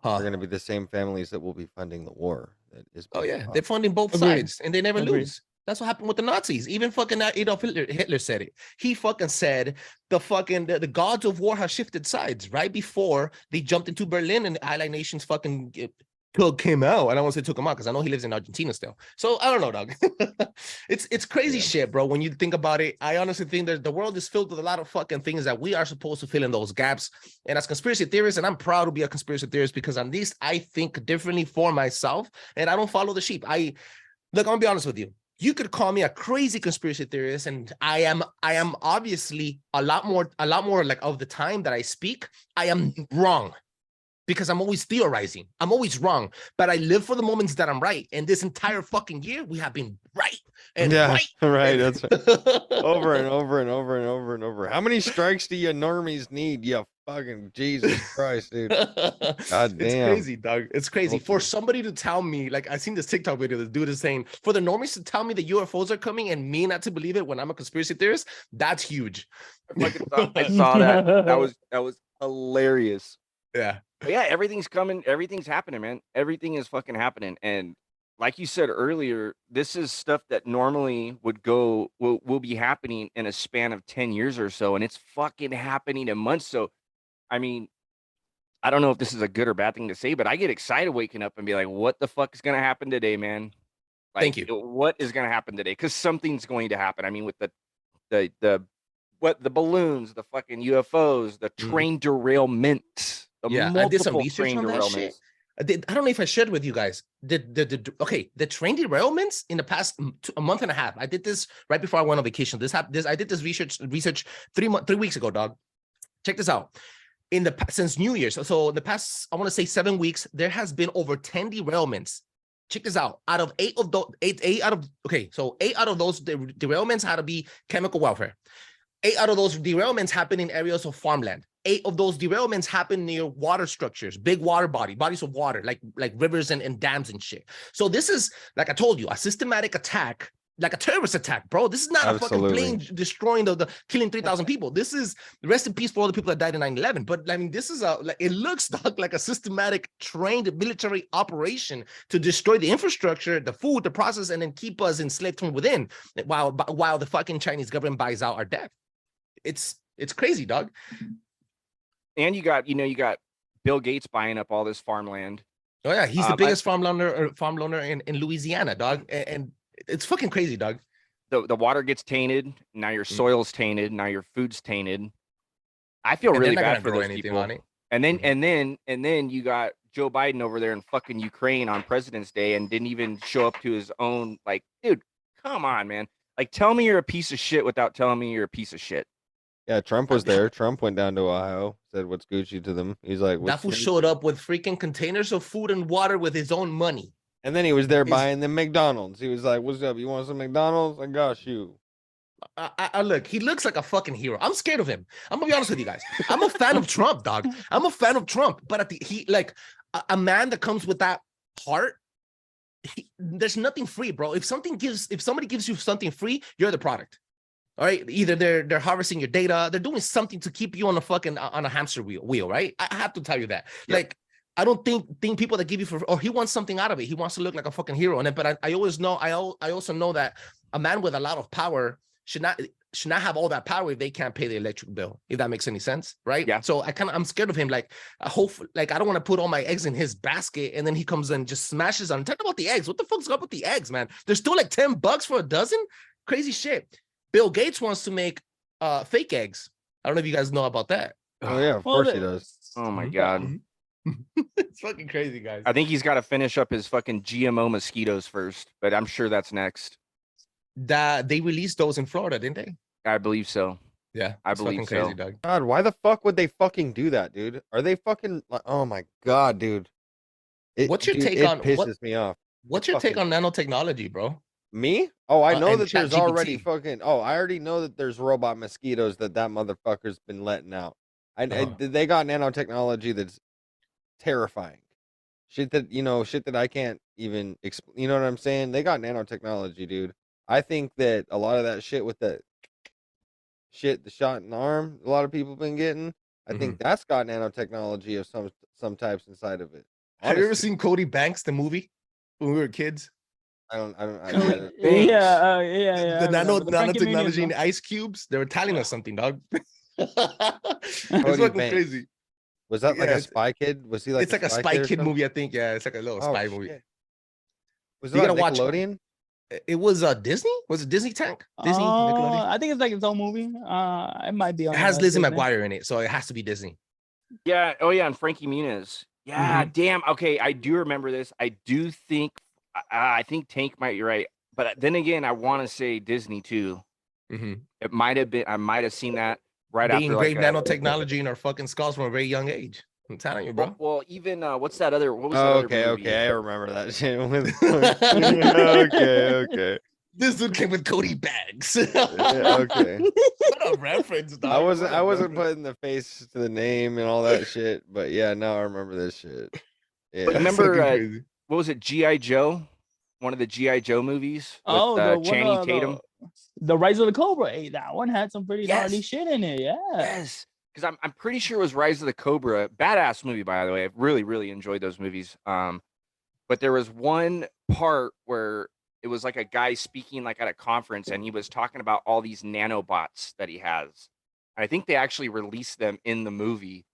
are going to be the same families that will be funding the war. That is. Oh yeah, they're funding both Agreed. sides, and they never Agreed. lose. That's what happened with the Nazis. Even fucking Adolf Hitler said it. He fucking said the gods of war have shifted sides right before they jumped into Berlin and the Allied nations fucking took him out. I don't want to say took him out because I know he lives in Argentina still. So I don't know, dog. It's crazy shit, bro. When you think about it, I honestly think that the world is filled with a lot of fucking things that we are supposed to fill in those gaps. And as conspiracy theorists, and I'm proud to be a conspiracy theorist because at least I think differently for myself and I don't follow the sheep. I'm gonna be honest with you. You could call me a crazy conspiracy theorist, and I am obviously a lot more like of the time that I speak, I am wrong because I'm always theorizing. I'm always wrong, but I live for the moments that I'm right. And this entire fucking year, we have been right and right. Right. That's right. Over and over and over and over and over. How many strikes do you normies need? You fucking Jesus Christ, dude. God damn. It's crazy, dog. It's crazy. For somebody to tell me, like I seen this TikTok video, the dude is saying, for the normies to tell me that UFOs are coming and me not to believe it when I'm a conspiracy theorist, that's huge. I saw that. That was hilarious. Yeah. But yeah, everything's coming. Everything's happening, man. Everything is fucking happening. And like you said earlier, this is stuff that normally will be happening in a span of 10 years or so. And it's fucking happening in months. So, I mean, I don't know if this is a good or bad thing to say, but I get excited waking up and be like, what the fuck is going to happen today, man? Like, Thank you. What is going to happen today? Because something's going to happen. I mean, with the what the balloons, the fucking UFOs, the train derailments, the Yeah, I did some multiple research train on that shit. derailments. I don't know if I shared with you guys the train derailments in the past a month and a half. I did this right before I went on vacation. I did this research 3 weeks ago, dog. Check this out. Since New Year's, so in the past, I want to say 7 weeks, there has been over 10 derailments. Check this out. Out of eight of those derailments had to be chemical welfare. 8 out of those derailments happen in areas of farmland. 8 of those derailments happen near water structures, big water bodies of water, like rivers and dams and shit. So this is, like I told you, a systematic attack, like a terrorist attack, bro. This is not a fucking plane destroying the killing 3,000 people. This is rest in peace for all the people that died in 9/11. But I mean, this is it looks like a systematic trained military operation to destroy the infrastructure, the food, the process, and then keep us enslaved from within while the fucking Chinese government buys out our debt. It's crazy, dog. And you got Bill Gates buying up all this farmland. Oh yeah, he's the biggest farm loaner in Louisiana, dog. And it's fucking crazy, dog. The water gets tainted. Now your soil's tainted. Now your food's tainted. I feel really bad for those people. And then you got Joe Biden over there in fucking Ukraine on President's Day and didn't even show up to his own. Like, dude, come on, man. Like, tell me you're a piece of shit without telling me you're a piece of shit. Yeah, Trump was there. Trump went down to Ohio, said what's Gucci to them. He's like, that fool showed up with freaking containers of food and water with his own money. And then he was there buying the McDonald's. He was like, what's up? You want some McDonald's? I got you. Look, he looks like a fucking hero. I'm scared of him. I'm gonna be honest with you guys. I'm a fan of Trump, dog. I'm a fan of Trump. But a man that comes with that heart, there's nothing free, bro. If somebody gives you something free, you're the product. All right, either they're harvesting your data, they're doing something to keep you on a hamster wheel, right? I have to tell you that. Yeah. Like, I don't think people that give you he wants something out of it. He wants to look like a fucking hero. But I also know that a man with a lot of power should not have all that power if they can't pay the electric bill, if that makes any sense, right? Yeah. So I'm scared of him. Like, I don't want to put all my eggs in his basket, and then he comes and just smashes on. Talk about the eggs. What the fuck's up with the eggs, man? They're still like $10 for a dozen. Crazy shit. Bill Gates wants to make fake eggs. I don't know if you guys know about that. Oh yeah, of course he does. Oh my god. It's fucking crazy, guys. I think he's got to finish up his fucking GMO mosquitoes first, but I'm sure that's next. That they released those in Florida, didn't they? I believe so. Yeah, I believe so. Crazy, dog. God, why the fuck would they fucking do that, dude? Are they fucking like? Oh my god, dude. What's your take on? It pisses me off. What's your take on nanotechnology, bro? Me? Oh, I know that there's ChatGPT. already fucking. Oh, I already know that there's robot mosquitoes that motherfucker's been letting out. They got nanotechnology that's terrifying. Shit that I can't even explain. You know what I'm saying? They got nanotechnology, dude. I think that a lot of that shit with the shot in the arm, a lot of people been getting. I think that's got nanotechnology of some types inside of it. Honestly. Have you ever seen Cody Banks, the movie, when we were kids? I don't. Yeah. The nanotechnology in ice cubes. They were telling us something, dog. It's fucking crazy. Was that like a Spy Kid? Was he like? It's like a Spy Kid movie, I think. Yeah, it's like a little spy movie. Was it like Nickelodeon? It was Disney. Was it Disney Tank? Disney. I think it's like its own movie. It might be. It has Lizzie McGuire in it, so it has to be Disney. Yeah. Oh yeah, and Frankie Muniz. Yeah. Damn. Okay, I do remember this. I do think. I think Tank might be right, but then again, I want to say Disney too. It might have been. I might have seen that right after. They engraved nanotechnology in our fucking skulls from a very young age. I'm telling you, bro. Well, even what's that other? What was that movie? I remember that shit. Okay. This dude came with Cody Banks. Okay. What a reference, dog. I wasn't putting the face to the name and all that shit, but yeah, now I remember this shit. Yeah. But remember, what was it? G.I. Joe, one of the G.I. Joe movies with Channing Tatum. The Rise of the Cobra. Hey, that one had some pretty gnarly shit in it. Yeah. Yes. Because I'm pretty sure it was Rise of the Cobra. Badass movie, by the way. I really, really enjoyed those movies. But there was one part where it was like a guy speaking like at a conference, and he was talking about all these nanobots that he has. I think they actually released them in the movie,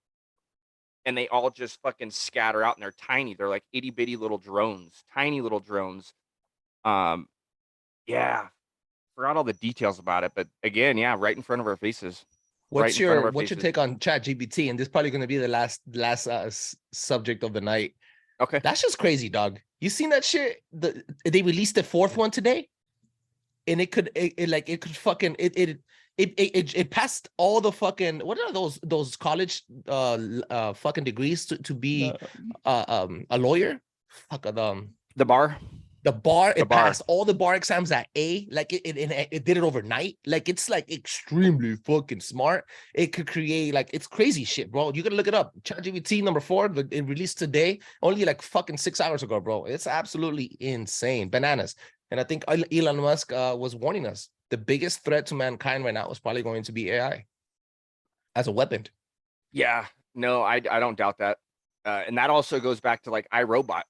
and they all just fucking scatter out, and they're tiny. They're like itty bitty little drones, tiny little drones. Yeah, forgot all the details about it, but again, yeah, right in front of our faces. What's right in front of our what's your faces. take on ChatGPT? And this is probably going to be the last subject of the night. Okay. That's just crazy, dog. You seen that shit? They released the fourth one today, and it could passed all the fucking, what are those college fucking degrees to be a lawyer? Fuck The bar. the bar. The It bar. passed all the bar exams at A. Like it did it overnight. Like it's like extremely fucking smart. It could create, like, it's crazy shit, bro. You gotta look it up. ChatGPT number 4, it released today, only like fucking 6 hours ago, bro. It's absolutely insane, bananas. And I think Elon Musk was warning us. The biggest threat to mankind right now is probably going to be AI as a weapon. Yeah, no, I don't doubt that. And that also goes back to like iRobot.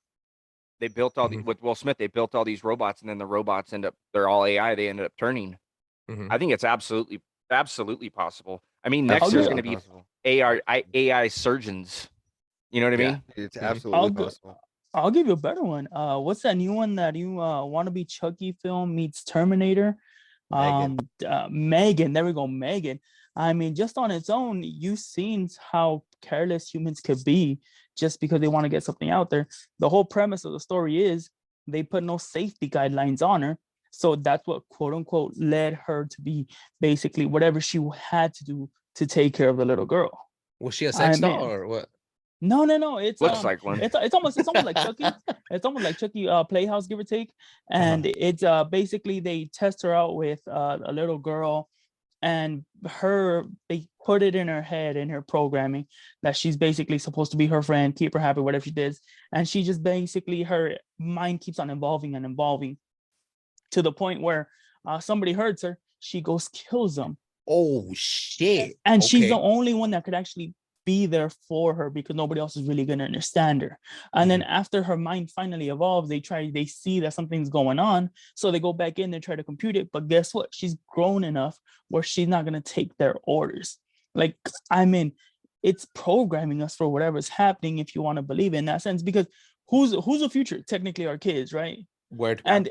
They built all with Will Smith. They built all these robots, and then the robots they're all AI. They ended up turning. I think it's absolutely possible. I mean, next there's going to be AI surgeons. You know what I mean? It's absolutely possible. I'll give you a better one. What's that new one that you want to be Chucky film meets Terminator? Megan. There we go, Megan. I mean, just on its own, you've seen how careless humans could be just because they want to get something out there. The whole premise of the story is they put no safety guidelines on her. So that's what, quote unquote, led her to be basically whatever she had to do to take care of the little girl. Was she a sex doll or what? No. It's looks like one. It's almost like Chucky. It's almost like Chucky Playhouse, give or take. And it's basically they test her out with a little girl, and they put it in her head, in her programming, that she's basically supposed to be her friend, keep her happy, whatever she does. And she just basically, her mind keeps on evolving and evolving to the point where somebody hurts her, she goes kills them. Oh shit! And she's the only one that could actually be there for her because nobody else is really going to understand her. And then after her mind finally evolves, they see that something's going on. So they go back in, they try to compute it. But guess what? She's grown enough where she's not going to take their orders. Like, I mean, it's programming us for whatever's happening, if you want to believe in that sense, because who's the future? Technically our kids, right? Word. And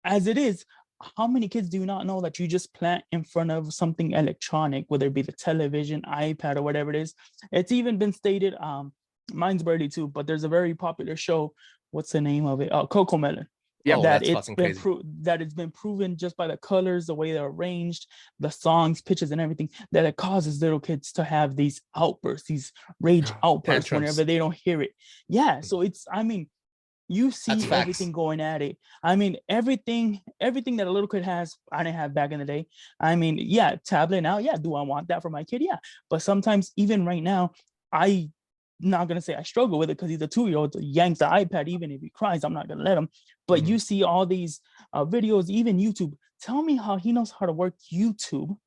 as it is, how many kids do you not know that you just plant in front of something electronic, whether it be the television, iPad, or whatever it is? It's even been stated, mine's barely too, but there's a very popular show. What's the name of it? Coco Melon. Yeah, that it's been proven just by the colors, the way they're arranged, the songs, pitches, and everything, that it causes little kids to have these outbursts, these rage outbursts whenever they don't hear it. Yeah, so it's, I mean, you see everything going at it. I mean, everything that a little kid has, I didn't have back in the day. I mean, yeah, tablet now, yeah. Do I want that for my kid? Yeah. But sometimes, even right now, I'm not gonna say I struggle with it because he's a 2-year-old. So yanks the iPad, even if he cries, I'm not gonna let him. But you see all these videos, even YouTube. Tell me how he knows how to work YouTube.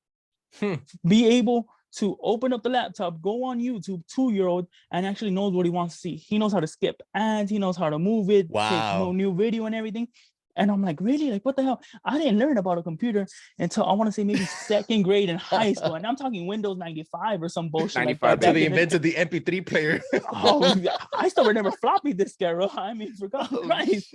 Be able to open up the laptop, go on YouTube, 2-year-old, and actually knows what he wants to see. He knows how to skip ads. He knows how to move it, take no new video and everything. And I'm like, really? Like, what the hell? I didn't learn about a computer until, I want to say, maybe 2nd grade in high school. And I'm talking Windows 95 or some bullshit like that. Until they invented the MP3 player. I still remember floppy disk era. I mean, for God's Christ.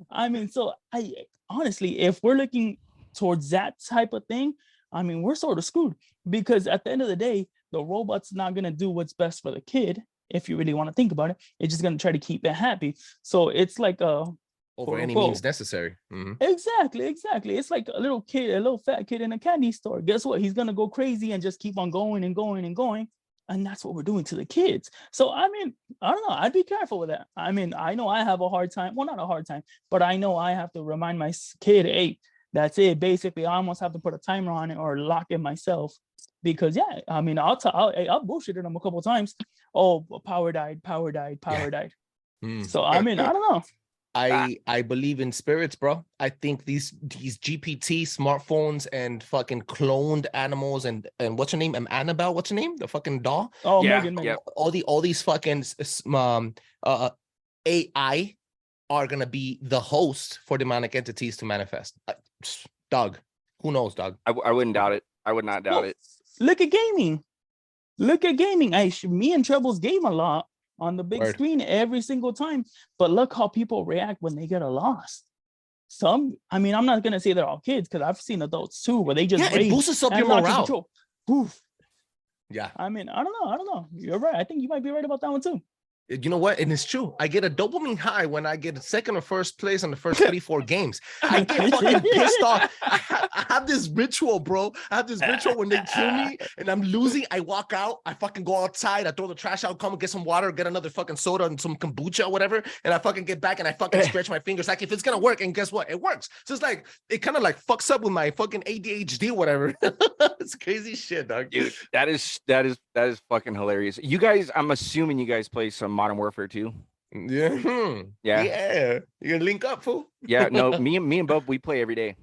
I mean, so I honestly, if we're looking towards that type of thing, I mean, we're sort of screwed, because at the end of the day, the robot's not going to do what's best for the kid. If you really want to think about it, it's just going to try to keep it happy. So it's like over any means necessary. Exactly. It's like a little fat kid in a candy store. Guess what? He's going to go crazy and just keep on going and going and going. And that's what we're doing to the kids. So, I mean, I don't know. I'd be careful with that. I mean, I know I have a hard time. Well, not a hard time, but I know I have to remind my kid, hey, that's it. Basically, I almost have to put a timer on it or lock it myself, because yeah, I mean, I'll bullshitted them a couple of times. Oh, power died. So I mean, I don't know. I believe in spirits, bro. I think these GPT smartphones and fucking cloned animals and what's her name? Annabelle, what's her name? The fucking doll. Oh, yeah, Megan. Yeah. All these fucking AI are gonna be the host for demonic entities to manifest. Dog, who knows, dog? I wouldn't doubt it. I would not doubt it. Look at gaming. Me and Trebles game a lot on the big screen every single time. But look how people react when they get a loss. I mean, I'm not gonna say they're all kids because I've seen adults too where they just Yeah, it rage boosts up and your lock in morale. control. Poof. Yeah. I mean, I don't know. You're right. I think you might be right about that one too. You know what? And it's true. I get a dopamine high when I get second or first place on the first 3-4 games. I get fucking pissed off. I have this ritual, bro. I have this ritual when they kill me and I'm losing. I walk out. I fucking go outside. I throw the trash out, come and get some water, get another fucking soda and some kombucha or whatever. And I fucking get back and I fucking stretch my fingers like if it's going to work. And guess what? It works. So it's like, it kind of like fucks up with my fucking ADHD or whatever. It's crazy shit, dog. Dude, that is fucking hilarious. You guys, I'm assuming you guys play some Modern Warfare 2. Yeah. Yeah. You gonna link up, fool? Yeah, no, me and Beau, we play every day.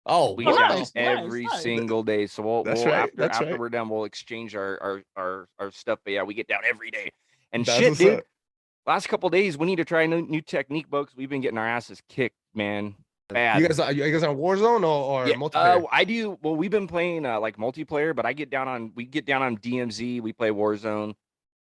Oh, We Oh, get down nice, every nice. single day. So we'll That's right, after right. we're done, we'll exchange our stuff. But yeah, we get down every day. And That's shit, what's dude. up. Last couple days, we need to try a new technique, Beau, because we've been getting our asses kicked, man. Bad. You guys on Warzone or Yeah, multiplayer? I do. Well, we've been playing like multiplayer, but we get down on DMZ. We play Warzone.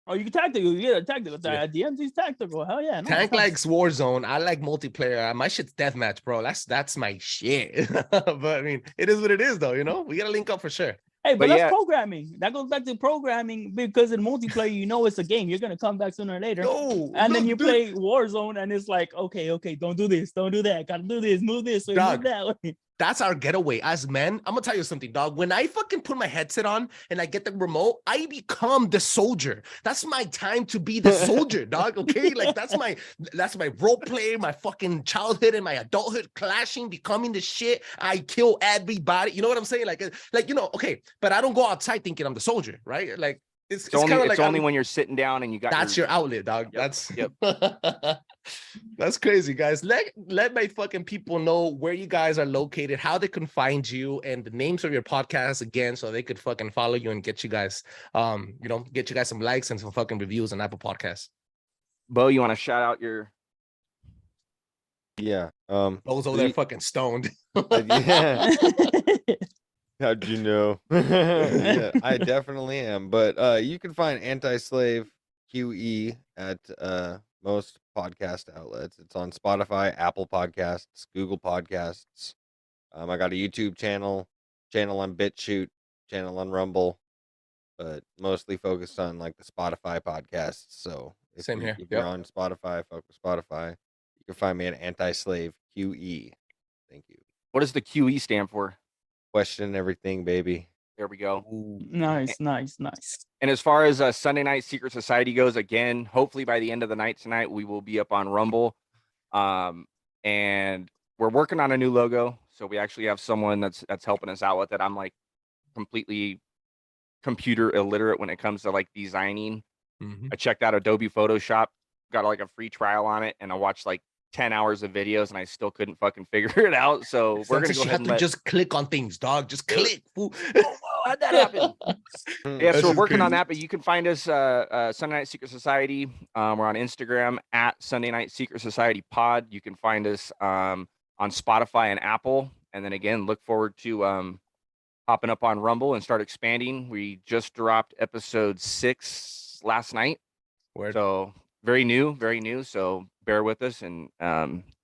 Oh, you can tactical. You get a tactical. Yeah. DMZ's tactical. Hell yeah. No, Tank nice. likes Warzone. I like multiplayer. My shit's deathmatch, bro. That's my shit. But I mean, it is what it is, though. You know, we gotta link up for sure. Hey, But but that's yeah. programming. That goes back to programming because in multiplayer, you know it's a game. You're gonna come back sooner or later. No, And then look, you dude, play Warzone, and it's like, okay, don't do this, don't do that, gotta do this, move this, way, Dog. move that way. that's our getaway as men. I'm gonna tell you something, dog. When I fucking put my headset on and I get the remote, I become the soldier. That's my time to be the soldier, dog. Okay, like that's my role play, my fucking childhood and my adulthood clashing, becoming the shit. I kill everybody. You know what I'm saying? Like you know, okay, but I don't go outside thinking I'm the soldier, right? Like it's It's kind of like only when you're sitting down and you got that's your outlet, dog. Yep, That's yep. That's crazy, guys. Let my fucking people know where you guys are located, how they can find you, and the names of your podcast again, so they could fucking follow you and get you guys, get you guys some likes and some fucking reviews on Apple Podcasts. Beau, you want to shout out your? Yeah. Those over there fucking stoned. Yeah. How'd you know? Yeah, I definitely am. But you can find Anti-Slave QE at most podcast outlets. It's on Spotify, Apple Podcasts, Google Podcasts. I got a YouTube channel on BitChute, channel on Rumble, but mostly focused on like the Spotify podcasts. So Same here. If you're on Spotify, focus Spotify. You can find me at Anti-Slave QE. Thank you. What does the QE stand for? Question everything, baby. There we go. Nice. And as far as Sunday Night Secret Society goes, again, hopefully by the end of the night tonight, we will be up on Rumble. And we're working on a new logo. So we actually have someone that's helping us out with it. I'm like completely computer illiterate when it comes to like designing. Mhm. I checked out Adobe Photoshop, got like a free trial on it, and I watched like 10 hours of videos and I still couldn't fucking figure it out. So we're gonna Sometimes go you ahead have and to just click on things, dog. Just click. Fool. how'd that happen? Yeah, That's so we're just working on crazy. that, but you can find us Sunday Night Secret Society. We're on Instagram at Sunday Night Secret Society Pod. You can find us on Spotify and Apple. And then again, look forward to hopping up on Rumble and start expanding. We just dropped episode 6 last night. Word. So very new. So bear with us. And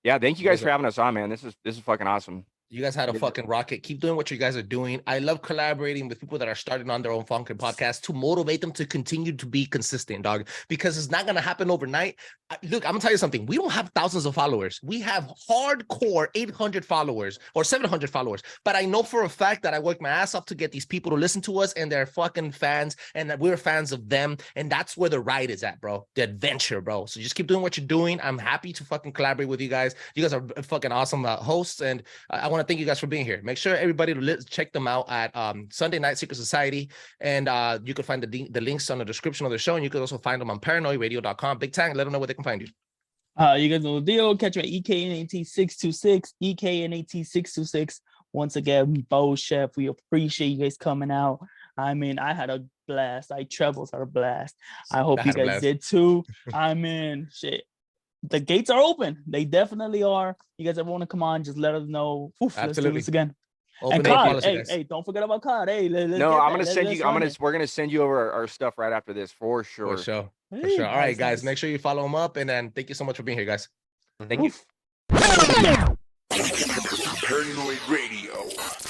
yeah, thank you guys for having us on, man. This is fucking awesome. You guys had a fucking rocket. Keep doing what you guys are doing. I love collaborating with people that are starting on their own fucking podcast to motivate them to continue to be consistent, dog, because it's not going to happen overnight. Look, I'm going to tell you something. We don't have thousands of followers. We have hardcore 800 followers or 700 followers. But I know for a fact that I work my ass off to get these people to listen to us, and they're fucking fans, and that we're fans of them. And that's where the ride is at, bro. The adventure, bro. So just keep doing what you're doing. I'm happy to fucking collaborate with you guys. You guys are fucking awesome hosts. And I want to thank you guys for being here. Make sure everybody to check them out at Sunday Night Secret Society, and you can find the links on the description of the show, and you can also find them on paranoidradio.com. Big Tang, let them know where they can find you. You guys know the deal. Catch me at EKNAT626, EKNAT626. Once again, Beau Chef, we appreciate you guys coming out. I mean, I had a blast. Trebles had a blast. I hope you guys did too. I mean, shit. The gates are open. They definitely are. You guys ever want to come on, just let us know. Oof, let's do this again. Open and COD, hey, don't forget about COD. Hey, no, I'm gonna send you. We're gonna send you over our stuff right after this for sure. For sure. All right, guys, make sure you follow them up, and then thank you so much for being here, guys. Thank you. Paranoid Radio.